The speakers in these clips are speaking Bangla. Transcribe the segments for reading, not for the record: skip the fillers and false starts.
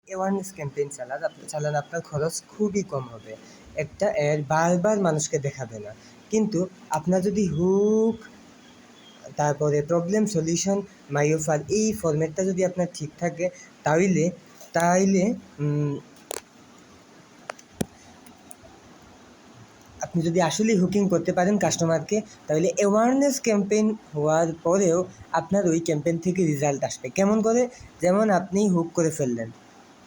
অ্যাওয়ারনেস ক্যাম্পেইন চালান আপনার খরচ খুবই কম হবে। একটা অ্যাড বারবার মানুষকে দেখাবে না। কিন্তু আপনার যদি হুক, তারপরে প্রবলেম সলিউশন, মাই অফার, এই ফরম্যাটটা যদি আপনার ঠিক থাকে তাহলে তাহলে আপনি যদি আসলেই হুকিং করতে পারেন কাস্টমারকে, তাহলে অ্যাওয়ারনেস ক্যাম্পেইন হওয়ার পরেও আপনার ওই ক্যাম্পেইন থেকে রেজাল্ট আসবে। কেমন করে? যেমন আপনি হুক করে ফেললেন,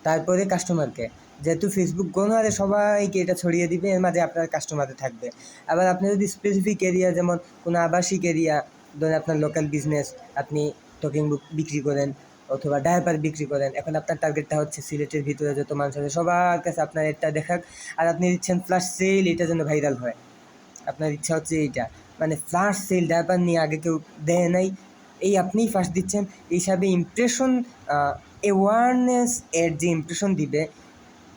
তারপরে কাস্টমারকে, যেহেতু ফেসবুক গণহারে সবাইকে এটা ছড়িয়ে দিবে, এর মাঝে আপনার কাস্টমারও থাকবে। আবার আপনি যদি স্পেসিফিক এরিয়া, যেমন কোনো আবাসিক এরিয়া, ধরেন আপনার লোকাল বিজনেস, আপনি টকিং বুক বিক্রি করেন অথবা ডায়াপার বিক্রি করেন, এখন আপনার টার্গেটটা হচ্ছে সিলেটের ভিতরে যত মানুষ আছে সবার কাছে আপনার এটা দেখাক, আর আপনি দিচ্ছেন ফ্ল্যাশ সেল, এটা যেন ভাইরাল হয়। আপনার ইচ্ছা হচ্ছে এইটা, মানে ফ্ল্যাশ সেল, ডায়াপার নিয়ে আগে কেউ দেয় নাই, এই আপনিই ফার্স্ট দিচ্ছেন। এই হিসাবে ইমপ্রেশন, অ্যাওয়ারনেস এর যে ইমপ্রেশন দিবে,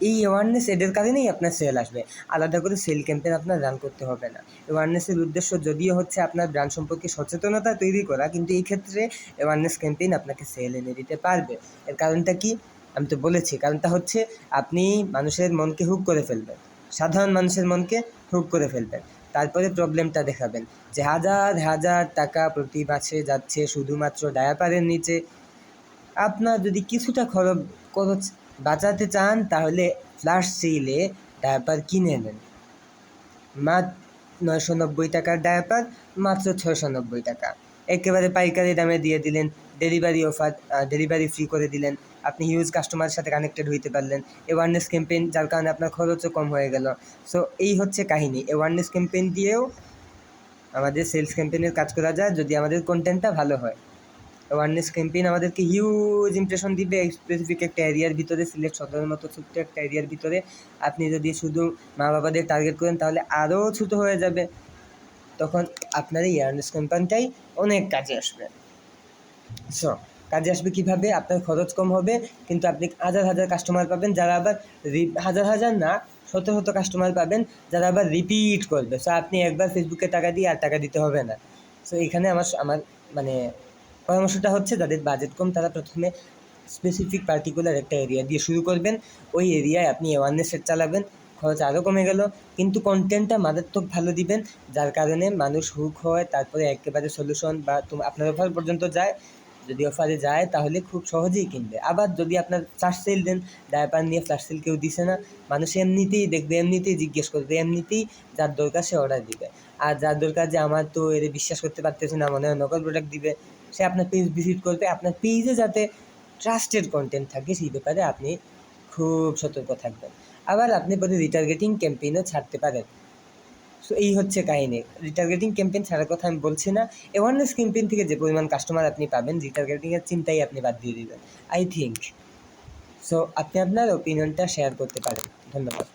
এই অ্যাওয়ারনেস এদের কারণেই আপনার সেল আসবে। আলাদা করে সেল ক্যাম্পেইন আপনার রান করতে হবে না। অ্যাওয়ারনেসের উদ্দেশ্য যদিও হচ্ছে আপনার ব্র্যান্ড সম্পর্কে সচেতনতা তৈরি করা, কিন্তু এই ক্ষেত্রে অ্যাওয়ারনেস ক্যাম্পেইন আপনাকে সেল এনে দিতে পারবে। এর কারণটা কি? আমি তো বলেছি, কারণটা হচ্ছে আপনি মানুষের মনকে হুক করে ফেলবেন, সাধারণ মানুষের মনকে হুক করে ফেলবেন। তারপরে প্রবলেমটা দেখাবেন যে হাজার হাজার টাকা প্রতি মাসে যাচ্ছে শুধুমাত্র ডায়াপারের নিচে। আপনার যদি কিছুটা খরচ বাঁচাতে চান, তাহলে ফ্ল্যাশ সেলে ডায়াপার কিনে নেন। মাত্র 990 টাকার ডায়াপার মাত্র 690 টাকা, একেবারে পাইকারি দামে দিয়ে দিলেন। ডেলিভারি অফার, ডেলিভারি ফ্রি করে দিলেন। আপনি হিউজ কাস্টমারের সাথে কানেক্টেড হইতে পারলেন। অ্যাওয়ারনেস ক্যাম্পেইন, যার কারণে আপনার খরচও কম হয়ে গেল। সো এই হচ্ছে কাহিনী। অ্যাওয়ারনেস ক্যাম্পেইন দিয়েও আমাদের সেলস ক্যাম্পেইনের কাজ করা যায়, যদি আমাদের কন্টেন্টটা ভালো হয়। অ্যাওয়ারনেস ক্যাম্পেইন আমাদেরকে হিউজ ইমপ্রেশন দিবে স্পেসিফিক একটা এরিয়ার ভিতরে, সিলেট সদরের মতো ছোট্ট একটা এরিয়ার ভিতরে। আপনি যদি শুধু মা বাবাদের টার্গেট করেন, তাহলে আরও ছোটো হয়ে যাবে। তখন আপনার এই অ্যাওয়ারনেস ক্যাম্পেইনটাই অনেক কাজে আসবে। সো কাজে আসবে কীভাবে? আপনার খরচ কম হবে, কিন্তু আপনি হাজার হাজার কাস্টমার পাবেন, যারা আবার হাজার হাজার না, শত শত কাস্টমার পাবেন, যারা আবার রিপিট করবে। সো আপনি একবার ফেসবুকে টাকা দিয়ে আর টাকা দিতে হবে না। সো এখানে আমার মানে পরামর্শটা হচ্ছে, যাদের বাজেট কম তারা প্রথমে স্পেসিফিক পার্টিকুলার একটা এরিয়া দিয়ে শুরু করবেন। ওই এরিয়ায় আপনি অ্যাওয়ারনেস সেট চালাবেন, খরচ আরও কমে গেল, কিন্তু কন্টেন্টটা মারাত্মক ভালো দিবেন, যার কারণে মানুষ হুক হয়, তারপরে একেবারে সলিউশন বা আপনার অফার পর্যন্ত যায়। যদি অফারে যায় তাহলে খুব সহজেই কিনবে। আবার যদি আপনার ফ্ল্যাশ সেল দেন, ডায়াপার নিয়ে ফ্ল্যাশ সেল কেউ দিছে না, মানুষ এমনিতেই দেখবে, এমনিতেই জিজ্ঞেস করবে, এমনিতেই যার দরকার সে অর্ডার দিবে। আর যার দরকার যে আমার তো এর বিশ্বাস করতে পারতেছে না, মনে হয় নকল প্রোডাক্ট দিবে, সে আপনার পেজ ভিজিট করবে। আপনার পেজে যাতে ট্রাস্টেড কন্টেন্ট থাকে সেই ব্যাপারে আপনি খুব সতর্ক থাকবেন। আবার আপনি পরে রিটার্গেটিং ক্যাম্পেইনও ছাড়তে পারেন। সো এই হচ্ছে কাহিনী। রিটার্গেটিং ক্যাম্পেইন ছাড়ার কথা আমি বলছি না। অ্যাওয়ারনেস ক্যাম্পেইন থেকে যে পরিমাণ কাস্টমার আপনি পাবেন, রিটার্গেটিংয়ের চিন্তাই আপনি বাদ দিয়ে দিবেন, আই থিঙ্ক। সো আপনি আপনার ওপিনিয়নটা শেয়ার করতে পারেন। ধন্যবাদ।